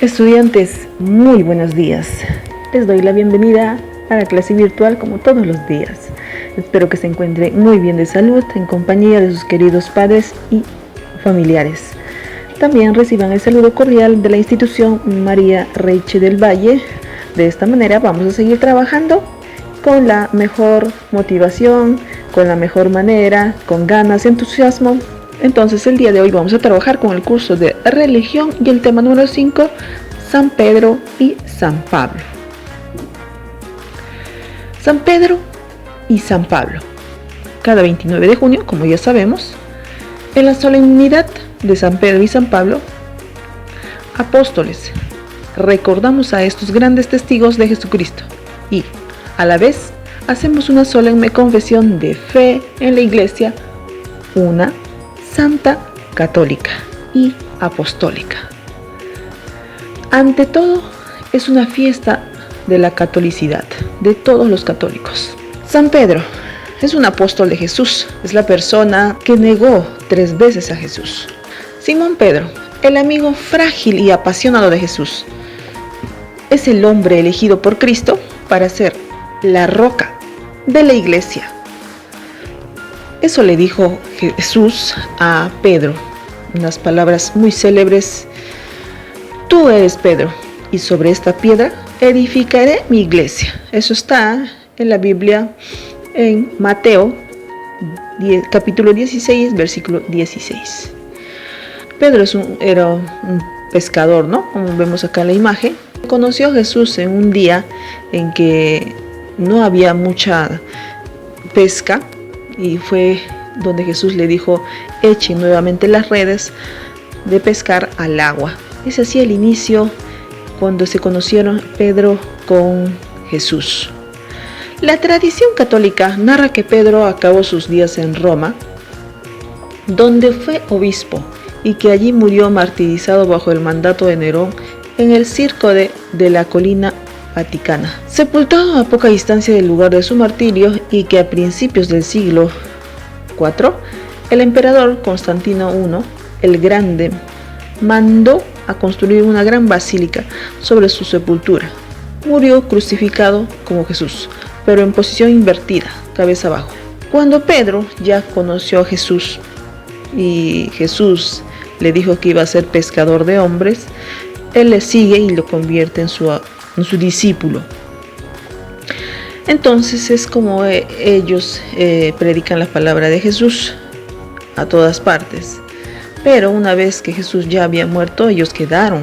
Estudiantes, muy buenos días. Les doy la bienvenida a la clase virtual como todos los días. Espero que se encuentren muy bien de salud en compañía de sus queridos padres y familiares. También reciban el saludo cordial de la institución María Reiche del Valle. De esta manera vamos a seguir trabajando con la mejor motivación, con la mejor manera, con ganas, entusiasmo. Entonces el día de hoy vamos a trabajar con el curso de religión y el tema número 5, San Pedro y San Pablo. San Pedro y San Pablo. Cada 29 de junio, como ya sabemos, en la solemnidad de San Pedro y San Pablo, apóstoles, recordamos a estos grandes testigos de Jesucristo y, a la vez, hacemos una solemne confesión de fe en la Iglesia, una santa, católica y apostólica. Ante todo, es una fiesta de la catolicidad, de todos los católicos. San Pedro es un apóstol de Jesús, es la persona que negó 3 veces a Jesús. Simón Pedro, el amigo frágil y apasionado de Jesús, es el hombre elegido por Cristo para ser la roca de la Iglesia. Eso le dijo Jesús a Pedro, unas palabras muy célebres: tú eres Pedro, y sobre esta piedra edificaré mi iglesia. Eso está en la Biblia, en Mateo, capítulo 16, versículo 16. Pedro era un pescador, ¿no? Como vemos acá en la imagen. Conoció a Jesús en un día en que no había mucha pesca, y fue donde Jesús le dijo: echen nuevamente las redes de pescar al agua. Ese hacía el inicio cuando se conocieron Pedro con Jesús. La tradición católica narra que Pedro acabó sus días en Roma, donde fue obispo, y que allí murió martirizado bajo el mandato de Nerón en el circo de la colina Vaticana, sepultado a poca distancia del lugar de su martirio, y que a principios del siglo IV, el emperador Constantino I el Grande mandó a construir una gran basílica sobre su sepultura. Murió crucificado como Jesús, pero en posición invertida, cabeza abajo. Cuando Pedro ya conoció a Jesús y Jesús le dijo que iba a ser pescador de hombres, él le sigue y lo convierte en su discípulo. Entonces es como ellos predican la palabra de Jesús a todas partes. Pero una vez que Jesús ya había muerto, ellos quedaron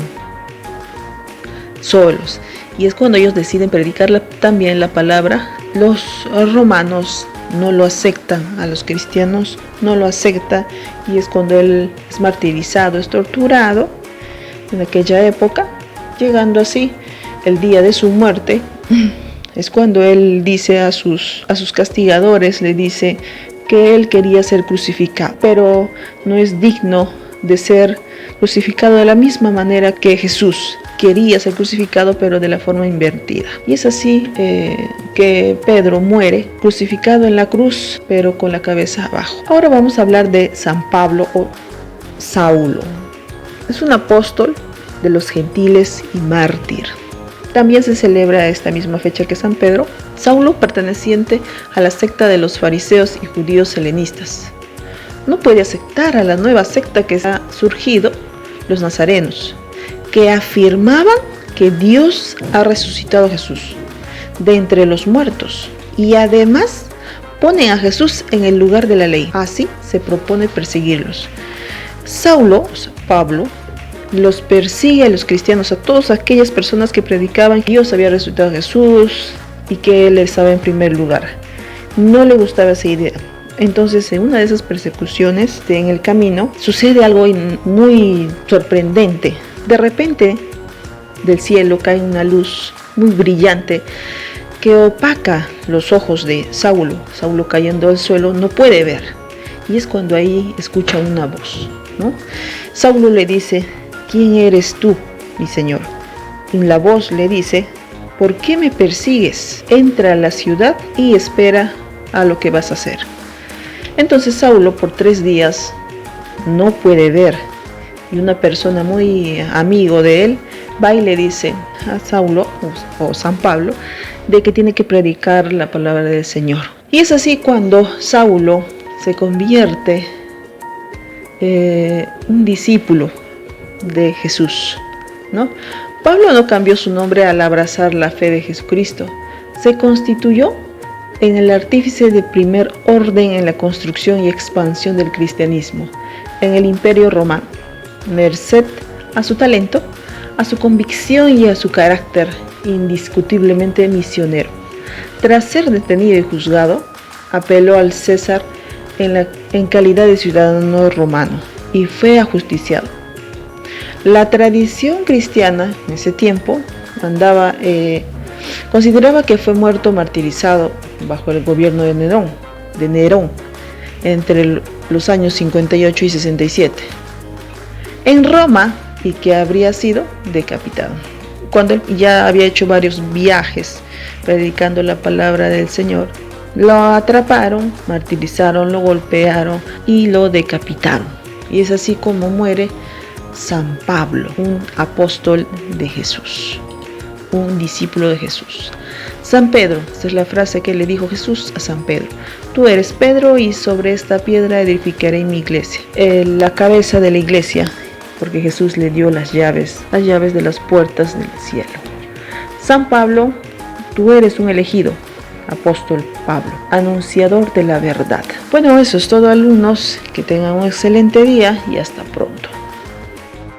solos. Y es cuando ellos deciden predicar también la palabra. Los romanos no lo aceptan, a los cristianos no lo aceptan, y es cuando él es martirizado, es torturado en aquella época, llegando así el día de su muerte. Es cuando él dice a sus castigadores, le dice que él quería ser crucificado, pero no es digno de ser crucificado de la misma manera que Jesús quería ser crucificado, pero de la forma invertida. Y es así que Pedro muere crucificado en la cruz, pero con la cabeza abajo. Ahora vamos a hablar de San Pablo o Saulo. Es un apóstol de los gentiles y mártir. También se celebra esta misma fecha que San Pedro. Saulo, perteneciente a la secta de los fariseos y judíos helenistas, no puede aceptar a la nueva secta que ha surgido, los nazarenos, que afirmaban que Dios ha resucitado a Jesús de entre los muertos, y además pone a Jesús en el lugar de la ley. Así se propone perseguirlos. Pablo, los persigue a los cristianos, a todas aquellas personas que predicaban que Dios había resucitado a Jesús y que Él estaba en primer lugar. No le gustaba esa idea. Entonces, en una de esas persecuciones, en el camino, sucede algo muy sorprendente. De repente, del cielo cae una luz muy brillante que opaca los ojos de Saulo. Saulo, cayendo al suelo, no puede ver. Y es cuando ahí escucha una voz, ¿no? Saulo le dice: ¿quién eres tú, mi Señor? Y la voz le dice: ¿por qué me persigues? Entra a la ciudad y espera a lo que vas a hacer. Entonces Saulo por 3 días no puede ver, y una persona muy amigo de él va y le dice a Saulo o San Pablo de que tiene que predicar la palabra del Señor. Y es así cuando Saulo se convierte un discípulo de Jesús, ¿no? Pablo no cambió su nombre al abrazar la fe de Jesucristo. Se constituyó en el artífice de primer orden en la construcción y expansión del cristianismo en el Imperio Romano, merced a su talento, a su convicción y a su carácter indiscutiblemente misionero. Tras ser detenido y juzgado, apeló al César en calidad de ciudadano romano y fue ajusticiado. La tradición cristiana en ese tiempo consideraba que fue muerto martirizado bajo el gobierno de Nerón entre los años 58 y 67 en Roma, y que habría sido decapitado. Cuando él ya había hecho varios viajes predicando la palabra del Señor, lo atraparon, martirizaron, lo golpearon y lo decapitaron. Y es así como muere San Pablo, un apóstol de Jesús, un discípulo de Jesús. San Pedro, esta es la frase que le dijo Jesús a San Pedro: tú eres Pedro y sobre esta piedra edificaré mi iglesia. La cabeza de la iglesia, porque Jesús le dio las llaves de las puertas del cielo. San Pablo, tú eres un elegido, apóstol Pablo, anunciador de la verdad. Bueno, eso es todo, alumnos, que tengan un excelente día y hasta pronto.